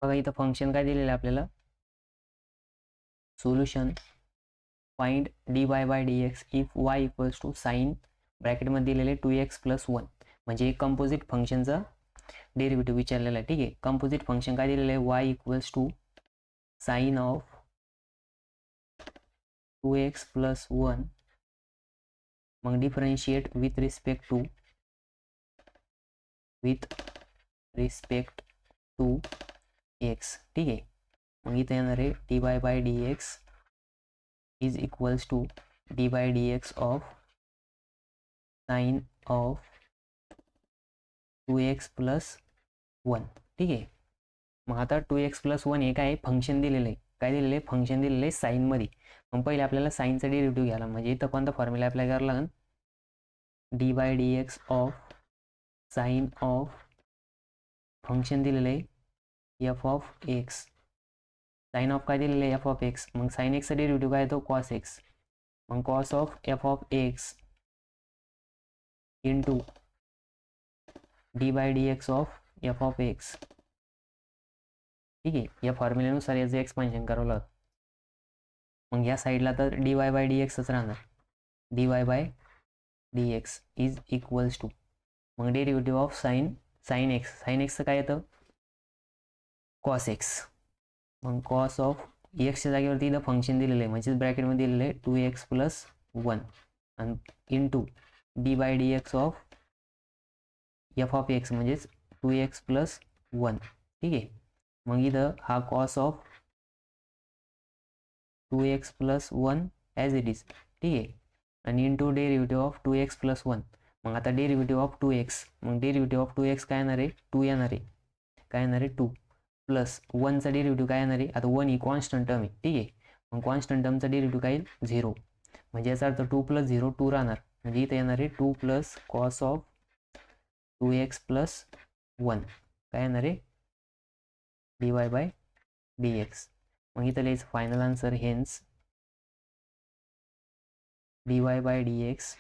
बघा इथं फंक्शन काय दिलेलं आहे आपल्याला, solution find dy by dx if y equals to sine ब्रॅकेटमध्ये दिलेले 2x + 1, म्हणजे कंपोजिट फंक्शनचा डेरिव्हेटिव्ह विचारलेला आहे. ठीक आहे, कंपोजिट फंक्शन काय दिलेलं आहे, y equals to sine of 2x + 1, मग differentiate with respect to x. ठीक आहे, मग इथे येणार आहे dy by dx is equals to dy by dx of sine of 2x + 1. ठीक आहे, मग आता 2x + 1 हे काय फंक्शन दिलेलं आहे, काय दिलेलं आहे, फंक्शन दिलेलं आहे साईनमध्ये. मग पहिले आपल्याला साईनचा डेरिव्हेटिव्ह घ्यायला, म्हणजे इथं कोणता फॉर्म्युला अप्लाय करायला लागेल, dy by dx of sine of function दिलेलं आहे f of x, sine of काय दिलेलं आहे f ऑफ x, मग साइन x चा डेरिव्हेटिव्ह काय येतो cos x, मग cos of f of x into D by dx of f of x. ठीक आहे, या फॉर्म्युल्यानुसार याचं एक्सपान्शन करावं लागतं. मग या साईडला तर dy बाय dxच राहणार, dy by dx is equals to, मग डेरिव्हेटिव्ह ऑफ साइन एक्स काय येतं cos x, मग cos ऑफ एक्सच्या जागेवरती इथं फंक्शन दिलेलं आहे, म्हणजेच ब्रॅकेटमध्ये दिलेलं आहे 2x + 1 आणि into D by dx of f of x, म्हणजेच 2x + 1. ठीक आहे, मग इथं हा cos of 2x + 1 as it is. ठीक आहे, आणि इंटू डेरिव्हेटिव्ह ऑफ 2x + 1, मग आता डेरिव्हेटिव्ह ऑफ 2x, मग डेरिव्हेटिव्ह ऑफ 2x काय येणार आहे 2 येणार आहे, काय येणार आहे 2 प्लस 1चा डेरिव्हेटिव्ह काय येणार आहे, आता 1 ही कॉन्स्टंट टर्म आहे. ठीक आहे, मग कॉन्स्टंट टर्मचा डेरिव्हेटिव्ह काय येईल 0, म्हणजे याचा अर्थ 2 + 0 2 राहणार, म्हणजे इथे येणार आहे 2 प्लस cos ऑफ 2x + 1 काय येणार आहे dy बाय dx. मग इथं लिहायचं final answer, hence dy by dx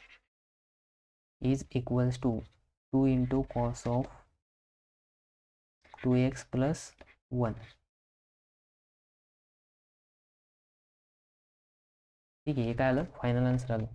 is equals to 2 into cos of 2x + 1. ठीक आहे, हे काय आलं फायनल आन्सर आलं.